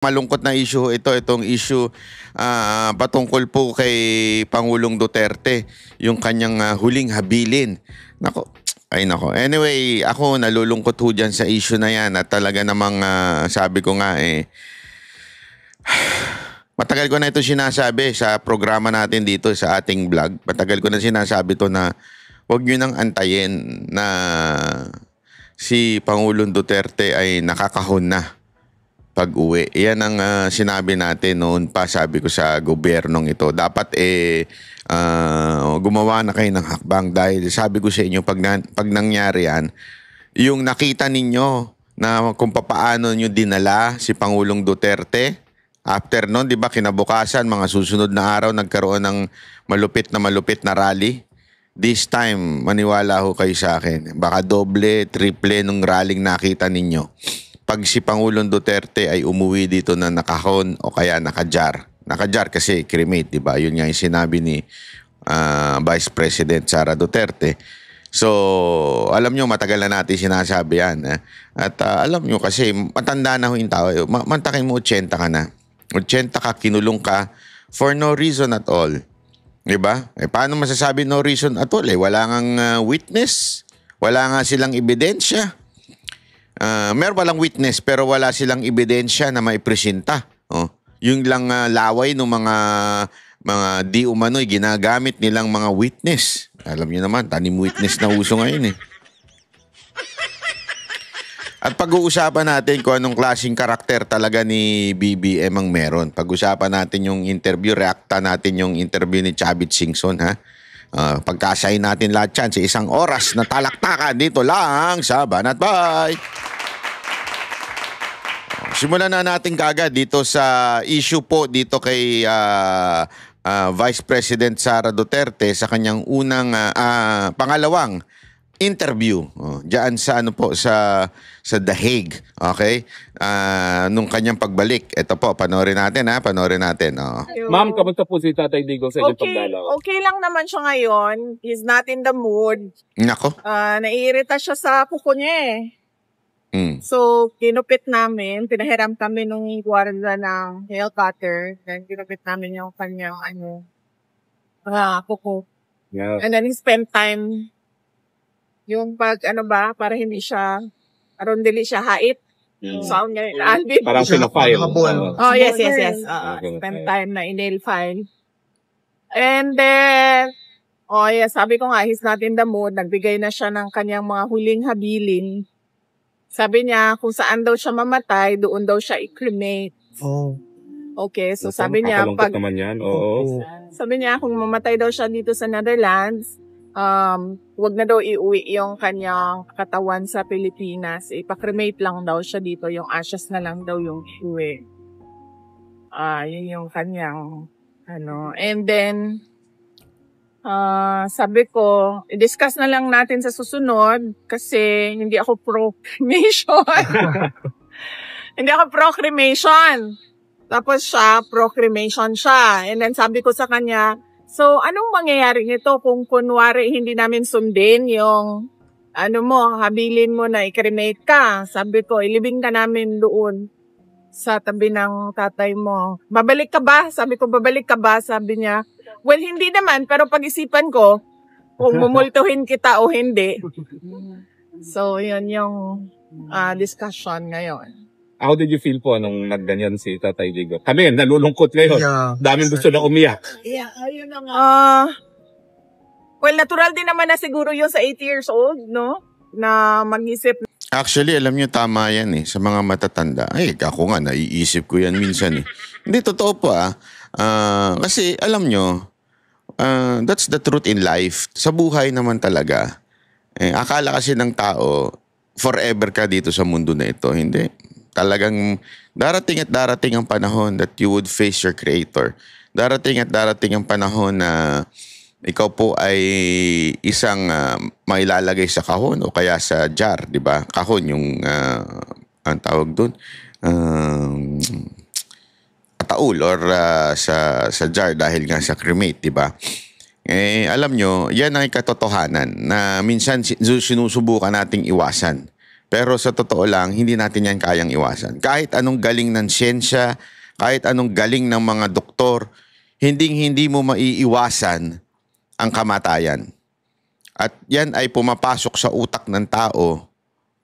Malungkot na issue itong issue patungkol po kay Pangulong Duterte, yung kanyang huling habilin. Nako, ay nako. Anyway, ako nalulungkot ho dyan sa issue na yan at talaga namang sabi ko nga matagal ko na ito sinasabi sa programa natin dito sa ating vlog. Matagal ko na sinasabi to na huwag nyo nang antayin na si Pangulong Duterte ay nakakahon na pag-uwi. Yan ang sinabi natin noon pa, sabi ko sa gobyernong ito. Dapat gumawa na kayo ng hakbang dahil sabi ko sa inyo pag nangyari yan, yung nakita ninyo na kung paano nyo dinala si Pangulong Duterte, after noon, di ba, kinabukasan, mga susunod na araw, nagkaroon ng malupit na rally. This time, maniwala ho kayo sa akin, baka doble, triple nung rallying nakita ninyo. Pag si Pangulong Duterte ay umuwi dito na nakahon o kaya nakajar. Nakajar kasi cremate, di ba? Yun nga yung sinabi ni Vice President Sara Duterte. So, alam nyo, matagal na natin sinasabi yan. At alam nyo kasi, matanda na ho yung tao. Mantakin mo, 80 ka na. 80 ka, kinulong ka for no reason at all. Di ba? Paano masasabi no reason at all? Wala ngang witness. Wala nga silang ebidensya. Meron palang witness pero wala silang ebidensya na maipresenta. Yung lang laway ng mga di umano'y ginagamit nilang mga witness. Alam niyo naman, tanim witness na uso ngayon . At pag-uusapan natin kung anong klaseng karakter talaga ni BBM ang meron. Pag-usapan natin yung interview, reacta natin yung interview ni Chavit Singson, ha? Pagkasayin natin lahat yan sa isang oras na talaktakan dito lang sa Banat Bay. Simulan na natin kaagad dito sa issue po dito kay Vice President Sara Duterte sa kanyang pangalawang interview. Diyan sa sa The Hague, okay? Nung kanyang pagbalik. Ito po, panoorin natin . Ma'am, kamusta po si Tatay Digong sa inyong pagdalaw? Okay lang naman siya ngayon. He's not in the mood. Nako. Naiirita siya sa kuko niya . So, kinupit namin. Pinahiram kami nung guarda ng hair cutter. Then, kinupit namin yung kanyang kuko. Yeah. And then, he spent time yung para hindi siya, dili siya hait. So, Alvin. Parang pinafile. Oh, yes. Spend time na in-nail file. And then, sabi ko nga, he's not in the mood. Nagbigay na siya ng kanyang mga huling habilin. Sabi niya, kung saan daw siya mamatay, doon daw siya i-cremate. Oh. Okay, so sabi niya, naman yan. Oo. Sabi niya, kung mamatay daw siya dito sa Netherlands, wag na daw iuwi yung kanyang katawan sa Pilipinas. Ipa-cremate lang daw siya dito. Yung ashes na lang daw yung iuwi. Yun yung kanyang, And then, sabi ko, i-discuss na lang natin sa susunod kasi hindi ako pro-cremation. Hindi ako pro-cremation. Tapos siya, pro-cremation siya. And then sabi ko sa kanya, so, anong mangyayari nito kung kunwari hindi namin sundin yung habilin mo na i-cremate ka? Sabi ko, ilibing ka namin doon sa tabi ng tatay mo. Babalik ka ba? Sabi ko, babalik ka ba? Sabi niya, well, hindi naman, pero pag-isipan ko kung mumultuhin kita o hindi. So, yun yung discussion ngayon. How did you feel po nung nagganyan si Tatay Digong? Kami, nalulungkot ngayon. Yeah. Daming gusto na umiyak. Yeah, ayun na nga. Well, natural din naman na siguro yun sa 8 years old, no? Na mag-isip. Actually, alam nyo, tama yan sa mga matatanda. Ay, ako nga, naiisip ko yan minsan Hindi, totoo po kasi, alam nyo, that's the truth in life. Sa buhay naman talaga. Akala kasi ng tao, forever ka dito sa mundo na ito. Hindi. Talagang darating at darating ang panahon that you would face your creator. Darating at darating ang panahon na ikaw po ay isang mailalagay sa kahon o kaya sa jar, di ba? Kahon yung ang tawag doon. Taul or sa jar dahil nga sa cremate, di ba? Alam nyo, yan ay katotohanan na minsan sinusubukan nating iwasan. Pero sa totoo lang, hindi natin yan kayang iwasan. Kahit anong galing ng siyensya, kahit anong galing ng mga doktor, hindi mo maiiwasan ang kamatayan. At yan ay pumapasok sa utak ng tao,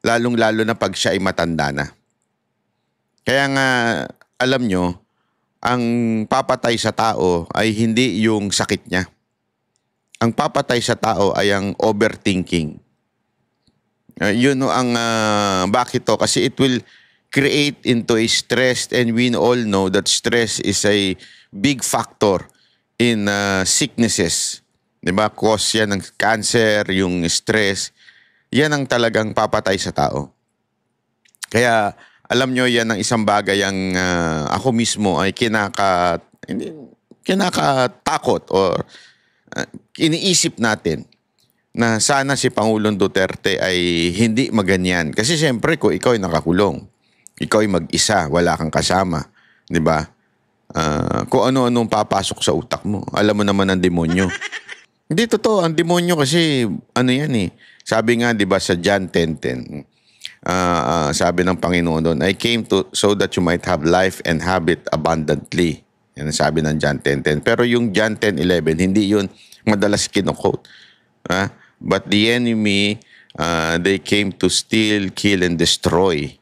lalong-lalo na pag siya ay matanda na. Kaya nga, alam nyo, ang papatay sa tao ay hindi yung sakit niya. Ang papatay sa tao ay ang overthinking. Yun ang bakit to? Kasi it will create into a stress, and we all know that stress is a big factor in sicknesses. Diba? Cause yan ng cancer, yung stress. Yan ang talagang papatay sa tao. Kaya alam nyo, yan ang isang bagay ang ako mismo ay kinakatakot or iniisip natin na sana si Pangulong Duterte ay hindi maganyan. Kasi siyempre kung ikaw ay nakakulong, ikaw ay mag-isa, wala kang kasama. Di ba? Kung ano-anong papasok sa utak mo. Alam mo naman ang demonyo. Hindi totoo. Ang demonyo kasi ano yan eh. Sabi nga, di ba, sa John 10:10, sabi ng Panginoon doon, I came to so that you might have life and have it abundantly. Yan ang sabi ng John 10:10. Pero yung John 10:11, hindi yun madalas kino-quote. But the enemy, they came to steal, kill, and destroy.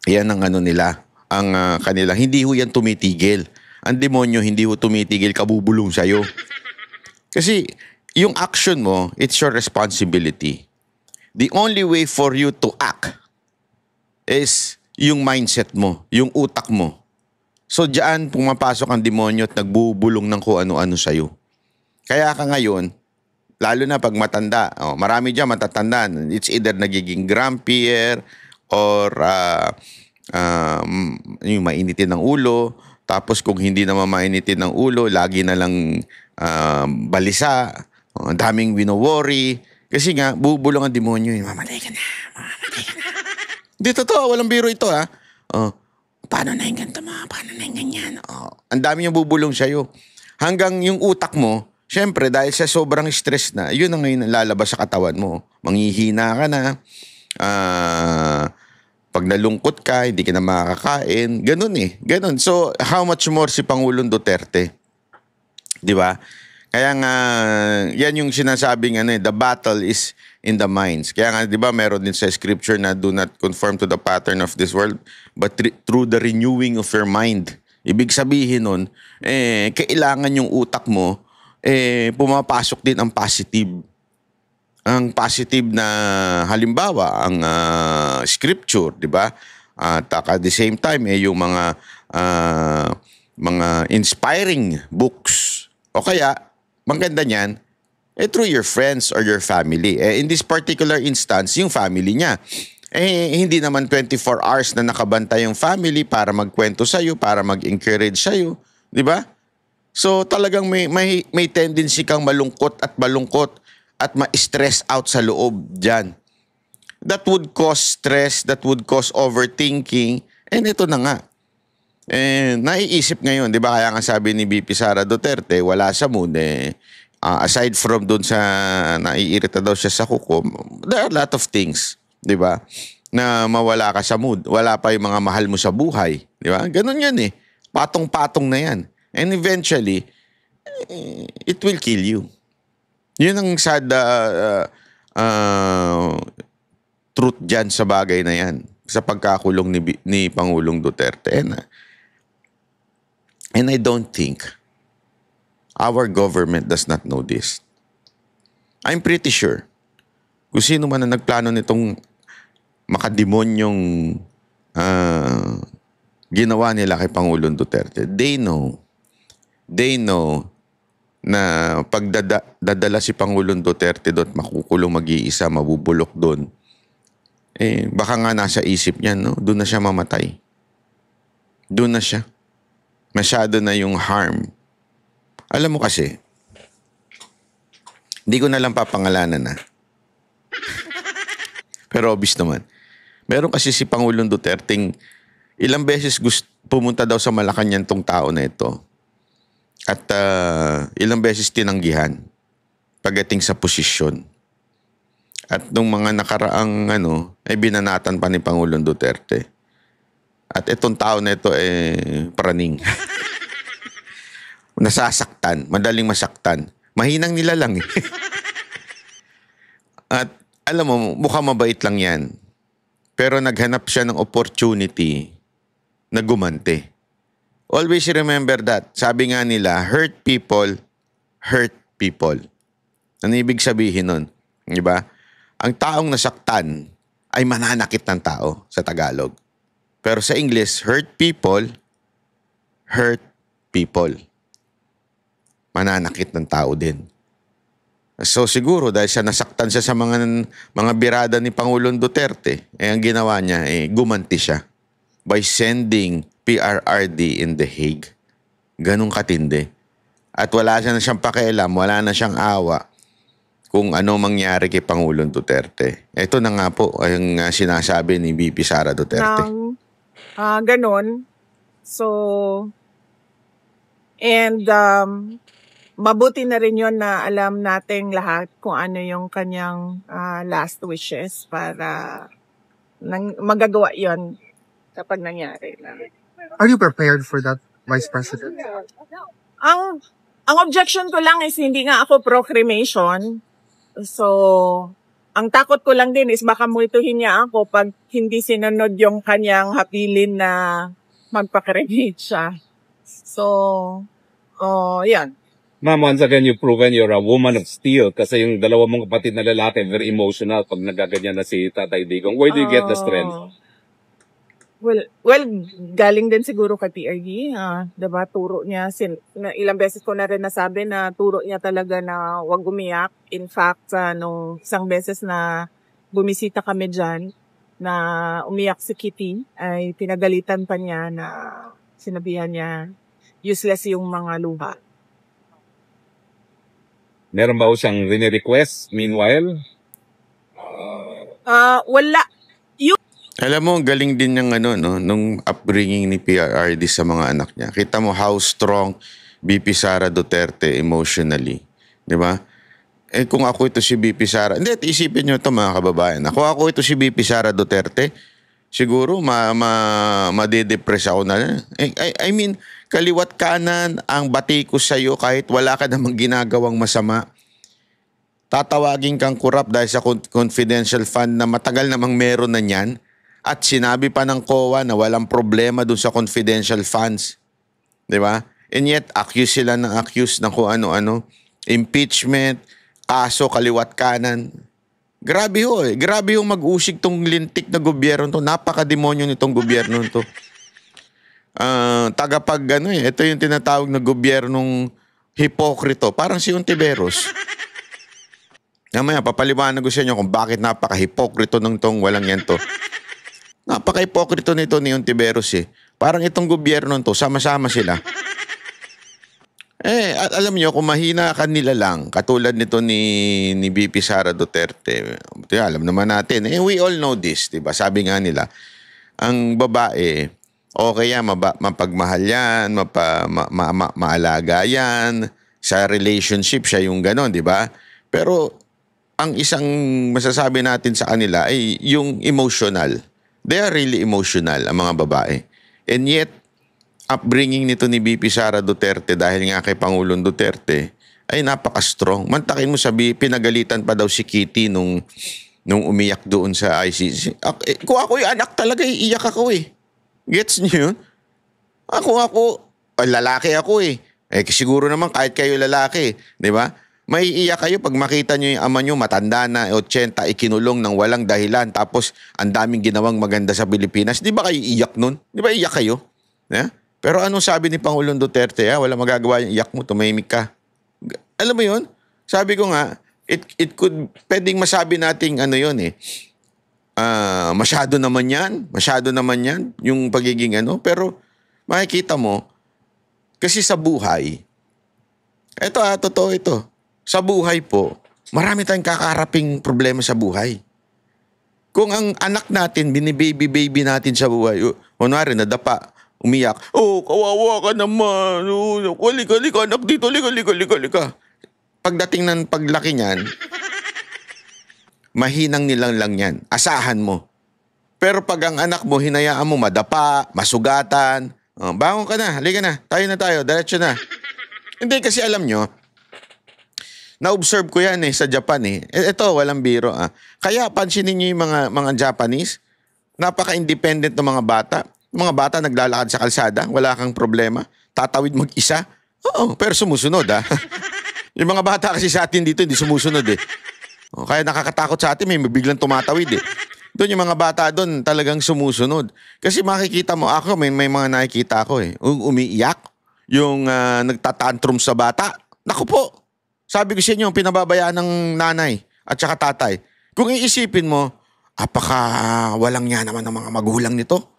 Yan ang ano nila, ang kanila. Hindi ho yan tumitigil. Ang demonyo, hindi ho tumitigil, kabubulong sa'yo. Kasi yung action mo, it's your responsibility. The only way for you to act is yung mindset mo, yung utak mo. So diyan pumapasok ang demonyo at nagbubulong ng kung ano-ano sa'yo. Kaya ka ngayon, lalo na pag matanda, marami dyan matatanda, it's either nagiging grumpier or yung mainitin ng ulo. Tapos kung hindi naman mainitin ng ulo, lagi na lang balisa, ang daming wino-worry. Kasi nga, bubulong ang demonyo. Mamatay ka na, mamatay ka na. Hindi totoo, walang biro ito ha. Paano na yung ganito mo? Paano na yung ganyan? Ang dami yung bubulong sa'yo. Hanggang yung utak mo, syempre dahil sa sobrang stress na, yun ang ngayon lalabas sa katawan mo. Manghihina ka na. Pag nalungkot ka, hindi ka na makakain. Ganun eh. Ganun. So, how much more si Pangulong Duterte? Di ba? Kaya nga, yan yung sinasabing the battle is in the minds. Kaya nga, di ba, meron din sa scripture na do not conform to the pattern of this world, but through the renewing of your mind. Ibig sabihin nun, kailangan yung utak mo, pumapasok din ang positive. Ang positive na, halimbawa, ang scripture, di ba? At at the same time, yung mga inspiring books. O kaya, maganda niyan, through your friends or your family. In this particular instance, yung family niya. Hindi naman 24 hours na nakabantay yung family para magkwento sa'yo, para mag-encourage sa'yo. Di ba? So talagang may tendency kang malungkot at ma-stress out sa loob dyan. That would cause stress, that would cause overthinking. And ito na nga. Naiisip ngayon, di ba? Kaya nga sabi ni VP Sara Duterte, wala sa mood aside from doon sa naiirita daw siya sa kuko, there are a lot of things, di ba? Na mawala ka sa mood. Wala pa yung mga mahal mo sa buhay, di ba? Ganun yan eh. Patong-patong na yan. And eventually, it will kill you. Yun ang sad truth dyan sa bagay na yan. Sa pagkakulong ni Pangulong Duterte. And I don't think our government does not know this. I'm pretty sure kung sino man ang nagplano nitong makademonyong ginawa nila kay Pangulong Duterte, they know na pag dadala si Pangulong Duterte doon, makukulong mag-iisa, mabubulok doon. Baka nga nasa isip niya, no? Doon na siya mamatay. Doon na siya. Masyado na yung harm. Alam mo kasi, hindi ko na lang papangalanan na. Pero obvious naman. Meron kasi si Pangulong Duterte, ilang beses pumunta daw sa Malacanang tong tao na ito. At ilang beses tinanggihan pagdating sa posisyon. At nung mga nakaraang ay binanatan pa ni Pangulong Duterte. At itong tao na ito praning. Nasasaktan, madaling masaktan. Mahinang nila lang eh. At alam mo, mukhang mabait lang yan. Pero naghanap siya ng opportunity na gumante. Always remember that. Sabi nga nila, hurt people. Ano ibig sabihin nun? Diba? Ang taong nasaktan ay mananakit ng tao sa Tagalog. Pero sa English, hurt people. Mananakit ng tao din. So siguro dahil nasaktan siya sa mga birada ni Pangulong Duterte, ang ginawa niya, gumanti siya by sending PRRD in The Hague. Ganong katindi. At wala siya na siyang pakialam, wala na siyang awa kung ano mangyari kay Pangulong Duterte. Ito na nga po ang sinasabi ni VP Sara Duterte. Ganon. So, and mabuti na rin yun na alam nating lahat kung ano yung kanyang last wishes para magagawa yon kapag nangyari na. Are you prepared for that, Vice President? Ang objection ko lang is hindi nga ako pro-cremation. So, ang takot ko lang din is baka multuhin niya ako pag hindi sinunod yung kanyang habilin na magpa-cremate siya. So, yan. Ma'am, once again, you've proven you're a woman of steel kasi yung dalawa mong kapatid na lalaki, very emotional pag nagaganyan na si Tatay Digong. Where do you get the strength? Well, galing din siguro kay PRD. Diba, turo niya, ilang beses ko na rin nasabi na turo niya talaga na huwag umiyak. In fact, nung isang beses na bumisita kami dyan, na umiyak si Kitty, ay pinagalitan pa niya na sinabihan niya useless yung mga luha. Meron ba siyang rini-request meanwhile? Wala. Alam mo, galing din ng nung upbringing ni PRRD sa mga anak niya. Kita mo how strong VP Sara Duterte emotionally. Di ba? Kung ako ito si VP Sara, hindi, isipin nyo ito mga kababayan. Kung ako ito si VP Sara Duterte, siguro madidepress ako na. I mean, kaliwat kanan ang bati ko sa'yo kahit wala ka namang ginagawang masama. Tatawagin kang corrupt dahil sa confidential fund na matagal namang meron na niyan. At sinabi pa ng COA na walang problema dun sa confidential funds. Di ba? And yet, accuse sila ng kung ano-ano. Impeachment, kaso, kaliwat kanan. Grabe ho eh. Grabe yung mag-usig tong lintik na gobyerno to. Napaka-demonyo nitong gobyerno to. Ito yung tinatawag na gobyernong hipokrito. Parang si Ontiveros. Namaya, papaliwanag ko sa inyo kung bakit napaka-hipokrito ng tong walang yan to. Napaka-hipokrito nito ni Ontiveros eh. Parang itong gobyerno to, sama-sama sila. At alam nyo, kung mahina kanila lang, katulad nito ni VP Sara Duterte, alam naman natin, we all know this, diba? Sabi nga nila, ang babae, okay yan, mapagmahal yan, maalaga yan, sa relationship siya yung ganon, diba? Pero, ang isang masasabi natin sa kanila ay yung emotional. They are really emotional, ang mga babae. And yet, upbringing nito ni VP Sara Duterte dahil nga kay Pangulong Duterte ay napaka-strong. Mantakin mo pinagalitan pa daw si Kitty nung umiyak doon sa ICC. Kung ako yung anak talaga, iiyak ako eh. Gets niyo yun? Ako, lalaki ako eh. Siguro naman kahit kayo lalaki, di ba? May iiyak kayo pag makita nyo yung ama nyo matanda na 80, ikinulong ng walang dahilan tapos ang daming ginawang maganda sa Pilipinas. Di ba kayo iiyak nun? Di ba iiyak kayo? Yeah? Pero anong sabi ni Pangulong Duterte? Wala magagawa yung iyak mo, tumahimik ka. Alam mo yun? Sabi ko nga, pwedeng masabi nating yun eh. Masyado naman yan, yung pagiging pero makikita mo, kasi sa buhay, totoo ito. Sa buhay po, marami tayong kakaharaping problema sa buhay. Kung ang anak natin, binibaby natin sa buhay, kunwari, nadapa, umiyak, kawawa ka naman, halika, anak dito, halika. Pagdating ng paglaki niyan, mahinang nilang lang yan. Asahan mo. Pero pag ang anak mo, hinayaan mo madapa, masugatan, bangon ka na, halika na, tayo, diretso na. Hindi kasi alam nyo, na-observe ko yan sa Japan Ito, walang biro Kaya pansinin nyo yung mga Japanese, napaka-independent ng mga bata. Yung mga bata naglalakad sa kalsada, wala kang problema. Tatawid mag-isa. Oo, pero sumusunod Yung mga bata kasi sa atin dito, hindi sumusunod Kaya nakakatakot sa atin, may biglang tumatawid Doon yung mga bata doon talagang sumusunod. Kasi makikita mo, ako may mga nakikita ako umiiyak, yung nagtatantrum sa bata. Naku po, sabi ko sa inyo, pinababayaan ng nanay at saka tatay. Kung iisipin mo, apaka walang niya naman ng mga magulang nito.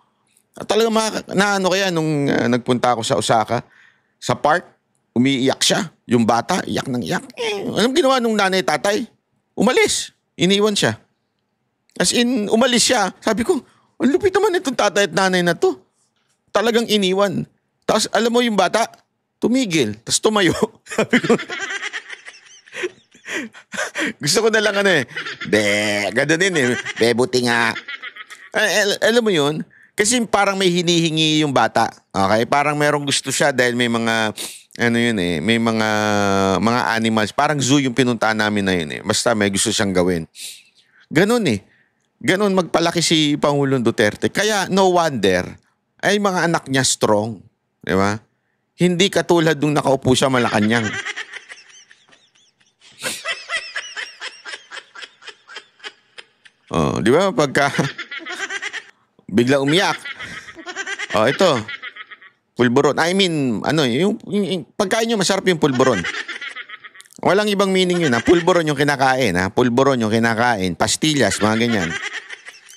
Talagang naano kaya nung nagpunta ako sa Osaka, sa park, umiiyak siya. Yung bata, iyak ng iyak. Anong ginawa nung nanay tatay? Umalis. Iniwan siya. As in, umalis siya. Sabi ko, ang lupit naman itong tatay at nanay na to. Talagang iniwan. Tapos, alam mo yung bata, tumigil. Tapos tumayo. Sabi ko, gusto ko na lang ganda din Be, buti nga. Alam mo yun? Kasi parang may hinihingi yung bata. Okay? Parang merong gusto siya dahil may mga, may mga animals. Parang zoo yung pinuntahan namin na yun Basta may gusto siyang gawin. Ganon Ganon magpalaki si Pangulong Duterte. Kaya no wonder ay mga anak niya strong. Di ba? Hindi katulad nung nakaupo siya Malacanang. Di ba? Pagka bigla umiyak. Ito. Pulburon. I mean, yung pagkain nyo masarap yung pulburon. Walang ibang meaning yun Pulburon yung kinakain Pulburon yung kinakain. Pastillas, mga ganyan.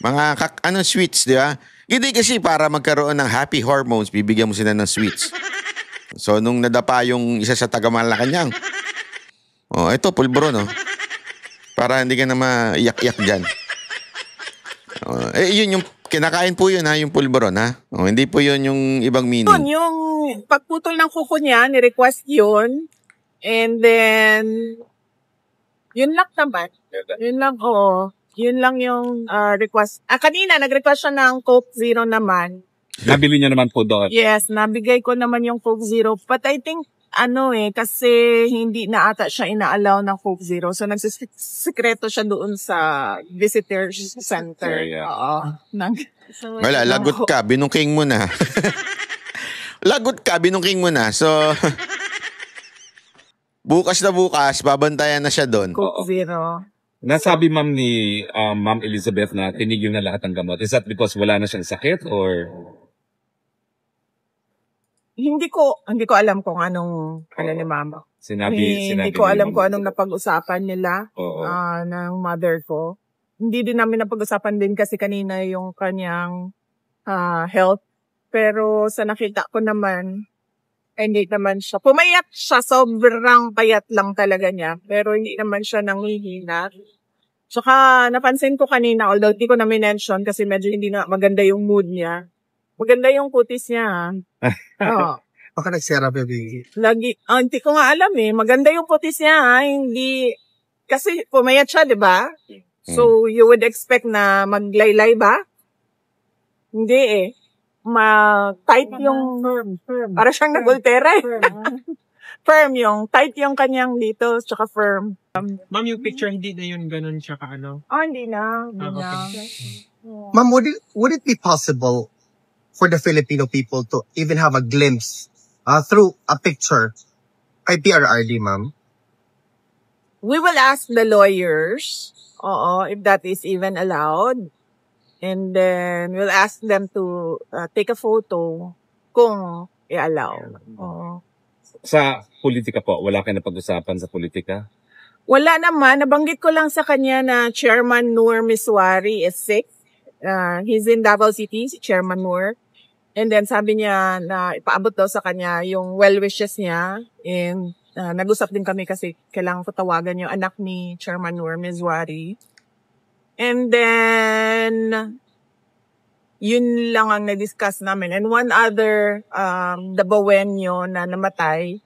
Mga sweets, di ba? Hindi kasi para magkaroon ng happy hormones, bibigyan mo sila ng sweets. So, nung nadapa yung isa sa taga-Malacanang, ito, pulburon, para hindi ka na maiyak-iyak dyan. Yun yung kinakain po yun, yung pulburon, hindi po yun yung ibang meaning. Yun, yung pagputol ng kuko niya, ni-request yun. And then, yun lang naman. Yun lang, Yun lang yung request. Kanina, nag-request siya ng Coke Zero naman. Nabili niya naman po doon. Yes, nabigay ko naman yung Coke Zero. But I think, kasi hindi na ata siya ina-allow ng Coke Zero. So, nagsisikreto siya doon sa visitor center. Yeah. So, wala, lagot ka. Binungking mo na. Lagot ka, binungking mo na. So, bukas na bukas, babantayan na siya doon. Coke Zero. Nasabi ma'am ni Ma'am Elizabeth na tinigil na lahat ng gamot. Is that because wala na siyang sakit or? Hindi ko alam kung anong ni Mama. Hindi ko alam kung anong napag-usapan nila ng mother ko. Hindi din namin napag-usapan din kasi kanina yung kanyang health. Pero sa nakita ko naman, hindi naman siya. Pumayat siya, sobrang payat lang talaga niya. Pero hindi naman siya nanghihina. Tsaka napansin ko kanina, although di ko na mention kasi medyo hindi na maganda yung mood niya. Maganda yung kutis niya. Baka nagsera, baby. Lagi, hindi ko nga alam Maganda yung kutis niya. Hindi, kasi pumayat siya, di ba? So, you would expect na maglaylay ba? Hindi tight yung firm. Para siyang nag-ultera firm yung tight yung kanyang dito tsaka firm. Ma'am, yung picture hindi na yun ganun siya Hindi na. Ma'am, would it be possible for the Filipino people to even have a glimpse through a picture kay PRRD, ma'am? We will ask the lawyers if that is even allowed. And then, we'll ask them to take a photo kung i-allow. Sa politika po, wala kayo napag-usapan sa politika? Wala naman. Nabanggit ko lang sa kanya na Chairman Noor Miswari is sick. He's in Davao City, si Chairman Noor. And then, sabi niya na ipaabot daw sa kanya yung well wishes niya. And nag-usap din kami kasi kailangan ko tawagan yung anak ni Chairman Noor Miswari. And then, yun lang ang na-discuss namin. And one other, the Bowenyo na namatay,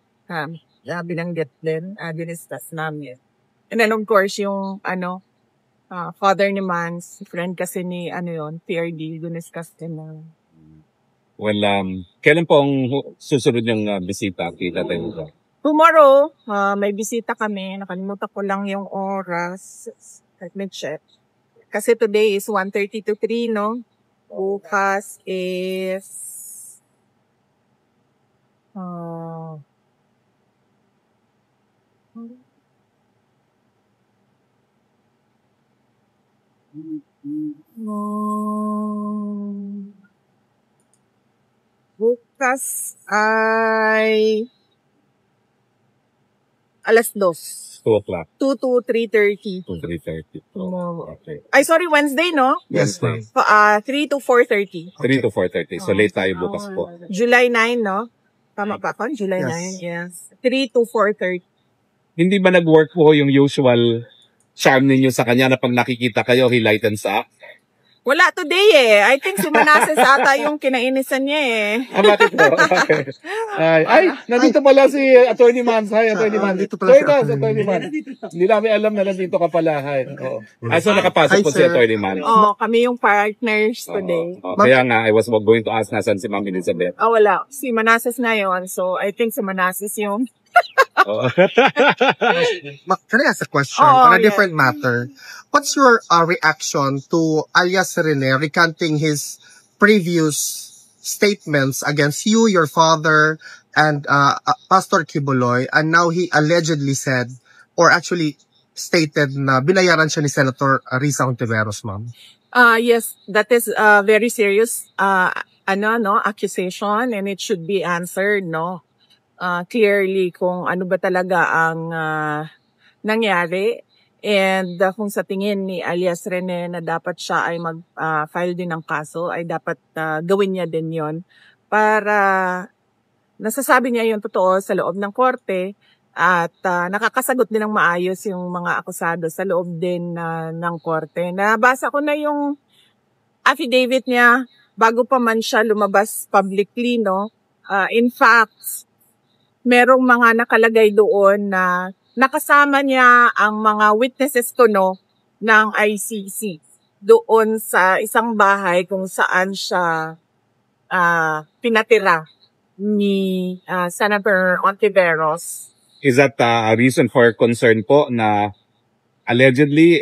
binanggit din, diniscuss namin. And then of course, yung father ni Mans, friend kasi ni, PRD, Duniscas din na. Well, kailan po ang susunod yung bisita kay Tatay Digong? Tomorrow, may bisita kami. Nakalimutan ko lang yung oras. Let me check. Kasi today is 1:30 to 3, no? Bukas is... bukas ay alas 2. 2 o'clock 2 to 3:30. to 3:30. Tomorrow. Okay. Ay, sorry, Wednesday, no? Yes, ma'am. 3 to 4:30. 3 to 4:30. So late tayo bukas po. July 9, no? Tama pa ako? July Yes. 9, yes. 3 to 4:30. Hindi ba nag-work po yung usual charm ninyo sa kanya na pag nakikita kayo, he lightens up? Wala today I think si Manasseh ata yung kinainisan niya Bakit po? Nandito pala si Attorney Mans. Hi, Attorney Mans. nandito pala si Join us, Attorney Attorney Mans. Hindi namin alam na nandito ka pala. Hi. Oo. So nakapasok Hi, po si sir. Attorney Mans. Kami yung partners today. Kaya nga, I was going to ask nasan si Ma'am Elizabeth. Wala. Si Manasseh na yun. So, I think si Manasseh yung... Oo. Can I ask a question Oh, on a yeah. different matter? What's your reaction to alias Rene recanting his previous statements against you, your father, and Pastor Kibuloy, and now he allegedly said, or actually stated na binayaran siya ni Senator Risa Hontiveros, ma'am? Yes, that is a very serious accusation, and it should be answered, no? Clearly kung ano ba talaga ang nangyari, and kung sa tingin ni alias Rene na dapat siya ay mag-file din ng kaso, ay dapat gawin niya din yon para nasasabi niya yung totoo sa loob ng korte at nakakasagot din ng maayos yung mga akusado sa loob din ng korte. Nabasa ko na yung affidavit niya bago pa man siya lumabas publicly, no? In fact, merong mga nakalagay doon na nakasama niya ang mga witnesses to know ng ICC doon sa isang bahay kung saan siya pinatira ni Senator Hontiveros. Is that a reason for concern po na allegedly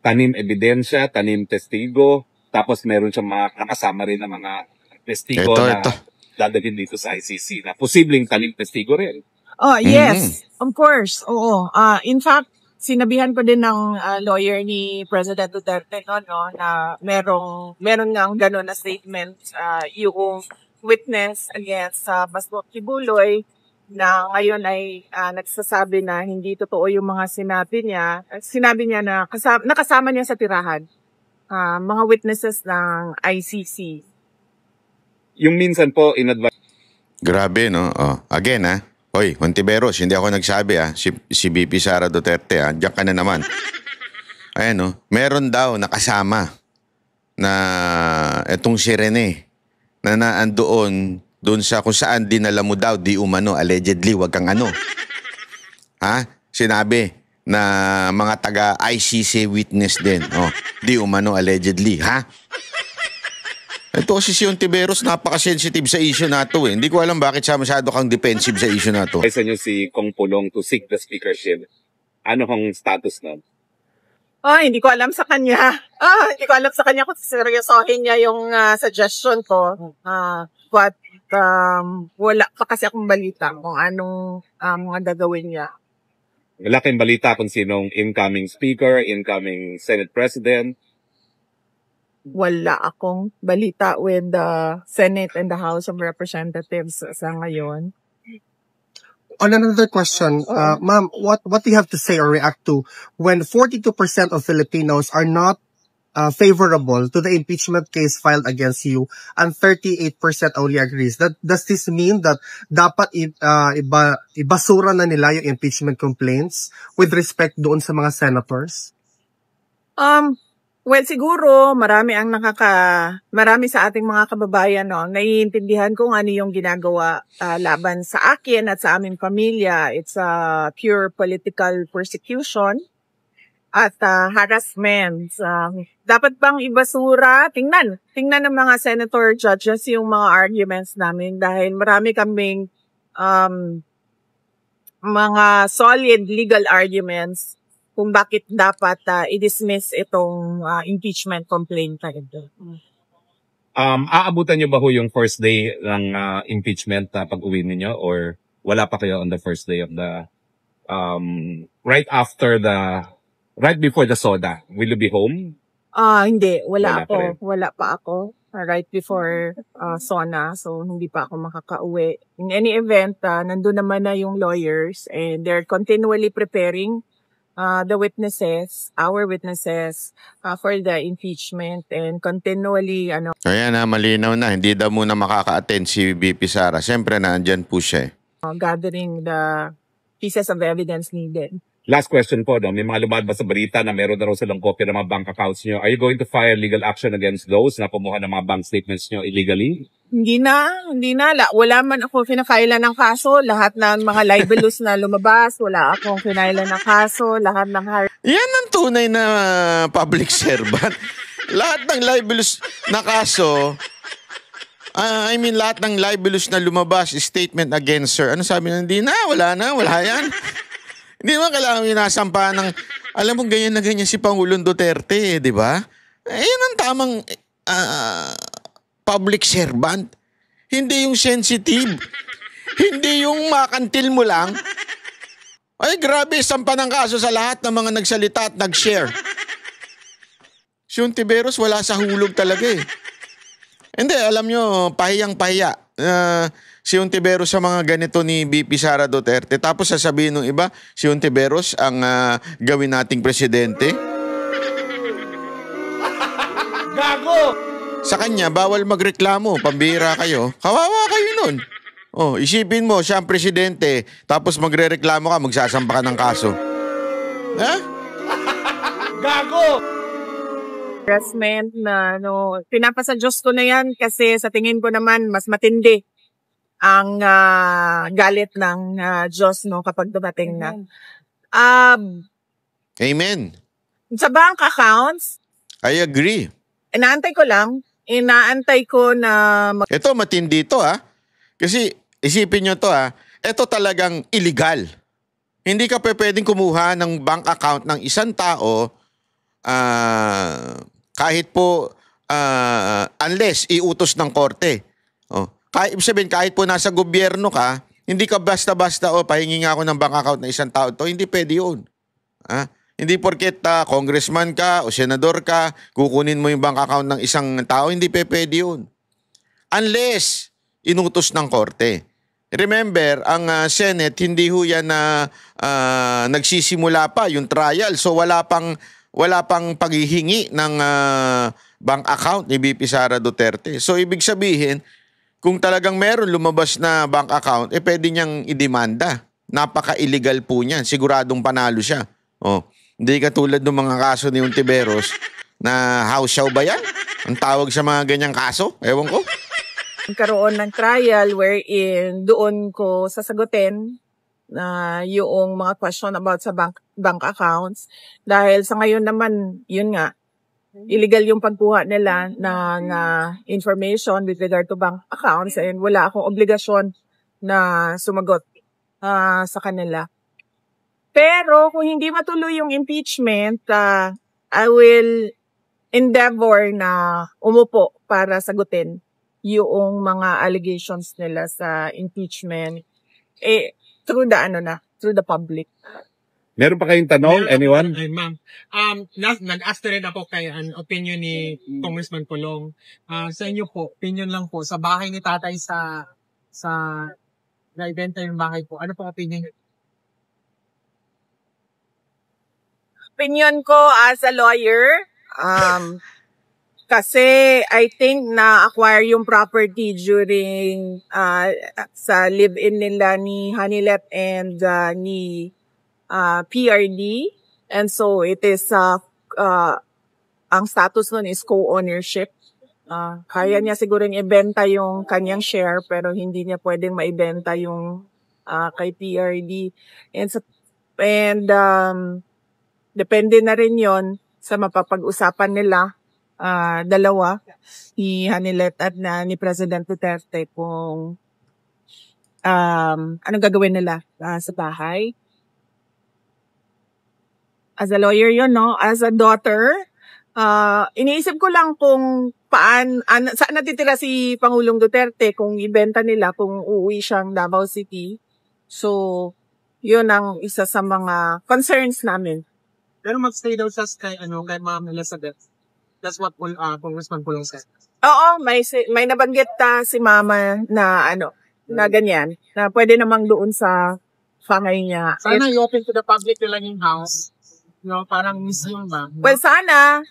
tanim ebidensya, tanim testigo, tapos meron siyang mga nakasama rin ng mga testigo na dadalhin dito sa ICC na posibleng tanim testigo rin? Yes, of course. Oo. In fact, sinabihan ko din ng lawyer ni President Duterte no, na meron ng gano'n na statement yung witness against Pastor Kibuloy na ngayon ay nagsasabi na hindi totoo yung mga sinabi niya. Sinabi niya na nakasama niya sa tirahan mga witnesses ng ICC. Yung minsan po in-advise. Grabe, no? Again, Hoy, Hontiveros, hindi ako nagsabi si BP Sara Duterte diyan ka na naman. Ayan meron daw nakasama na etong si Rene na naandoon doon sa kung saan dinala mo daw di umano, allegedly, wag kang sinabi na mga taga ICC witness din. Di umano, allegedly, Ito kasi si Hontiveros, napaka-sensitive sa issue na to Hindi ko alam bakit siya masyado kang defensive sa issue na to. Sa inyo si Kong Pulong to seek the speakership. Ano hong status nun? Hindi ko alam sa kanya. Hindi ko alam sa kanya kung seryosohin niya yung suggestion ko. But wala pa kasi akong balita kung anong mga gagawin niya. Wala kayong balita kung sinong incoming speaker, incoming Senate President? Wala akong balita with the Senate and the House of Representatives sa ngayon. On another question, ma'am, what do you have to say or react to when 42% of Filipinos are not favorable to the impeachment case filed against you and 38% only agrees? Does this mean that dapat ibasura na nila yung impeachment complaints with respect doon sa mga senators? Well, siguro marami sa ating mga kababayan naiintindihan kung ano yung ginagawa laban sa akin at sa aming pamilya. It's a pure political persecution. at harassment. Dapat bang ibasura? Tingnan ng mga senator judges yung mga arguments namin dahil marami kaming mga solid legal arguments kung bakit dapat i-dismiss itong impeachment complaint na ito. Aabutan niyo ba ho yung first day ng impeachment na pag-uwi ninyo or wala pa kayo on the first day of the right before the SODA? Will you be home? Hindi, Wala pa rin. wala pa ako right before SONA, so hindi pa ako makakauwi. In any event, nandun naman na yung lawyers and they're continually preparing our witnesses, for the impeachment and continually, Kaya na, malinaw na. Hindi daw muna makaka-attend si VP Sara. Siyempre, nandyan po siya. gathering the pieces of evidence needed. Last question po, no? May mga lumalabas sa balita na meron na raw silang copy ng mga bank accounts nyo. Are you going to file legal action against those na kumuha ng mga bank statements nyo illegally? Hindi na. Wala man ako pinafailan ng kaso. Lahat ng mga libelous na lumabas, wala akong pinailan ng kaso. Lahat ng Yan ang tunay na public servant. Lahat ng libelous na kaso, lahat ng libelous na lumabas, statement against her. Ano sabi na? Hindi na, wala yan. Hindi naman kailangan minasampahan ng, alam mo, ganyan na ganyan si Pangulong Duterte, di ba? Yan ang tamang public servant. Hindi yung sensitive. Hindi yung makantil mo lang. Ay, grabe, sampa ng kaso sa lahat ng mga nagsalita at nag-share. Si Ontiveros wala sa hulog talaga eh. Hindi, alam nyo, pahiyang-pahiya. Si Ontiveros sa mga ganito ni VP Sara Duterte. Tapos sasabihin ng iba, si Ontiveros ang gawin nating presidente. Gago! Sa kanya, bawal magreklamo. Pambira kayo. Kawawa kayo nun. Oh, isipin mo, siya ang presidente, tapos magrereklamo ka, magsasampa ka ng kaso. Ha? Gago! harassment na pinapasa Diyos ko na yan kasi sa tingin ko naman mas matindi ang galit ng Diyos kapag dumating na. Amen. Sa bank accounts, I agree. inaantay ko na Ito, matindi ito Kasi isipin nyo to ito talagang illegal. Hindi ka pwedeng kumuha ng bank account ng isang tao kahit po unless iutos ng korte. Ibig sabihin, kahit po nasa gobyerno ka, hindi ka basta-basta pahingi nga ako ng bank account ng isang tao to, hindi pwede yun. Hindi porket congressman ka o senador ka, kukunin mo yung bank account ng isang tao, hindi pwede yun. Unless inutos ng korte. Remember, ang Senate, hindi ho yan na nagsisimula pa yung trial. So wala pang paghihingi ng bank account ni VP Sara Duterte. So ibig sabihin, kung talagang meron lumabas na bank account, pwede niyang idemanda. Napaka-illegal po niyan. Siguradong panalo siya. Hindi katulad ng mga kaso ni Ontiveros na house show ba yan? Ang tawag sa mga ganyang kaso? Ewan ko. Karoon ng trial wherein doon ko sasagutin yung mga question about sa bank accounts. Dahil sa ngayon naman, yun nga, illegal yung pagkuha nila ng information with regard to bank accounts and wala akong obligasyon na sumagot sa kanila. Pero kung hindi matuloy yung impeachment, I will endeavor na umupo para sagutin yung mga allegations nila sa impeachment through the public. Meron pa kayong tanong? Anyone? Ay, ma'am. Nag-ask rin ako kay opinion ni Congressman Pulong. Sa inyo po, opinion lang po, sa bahay ni tatay sa na-ibenta yung bahay po. Ano po opinion? Opinion ko as a lawyer, kasi I think na-acquire yung property during sa live-in nila ni Hanilet and ni PRD. And so it is, ang status nun is co-ownership. Kaya niya siguro ibenta yung kanyang share pero hindi niya pwedeng maibenta yung kay PRD. depende na rin yon sa mapapag-usapan nila, dalawa, ni Hanilet at ni President Duterte kung anong gagawin nila sa bahay. As a lawyer yun, no? As a daughter, iniisip ko lang kung saan natitira si Pangulong Duterte kung ibenta nila, kung uuwi siyang Davao City. So, yun ang isa sa mga concerns namin. Pero magstay daw siya kay Ma'am Elizabeth. That's what Congressman Pulong said. Oo, may nabanggit si Mama na na ganyan, na pwede namang doon sa fangay niya. Sana i-open to the public nila yung house. Parang museum ba? Well, sana.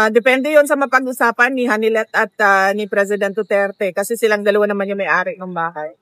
Depende yon sa mapag-usapan ni Hanilet at ni President Duterte kasi silang dalawa naman yung may-ari ng bahay.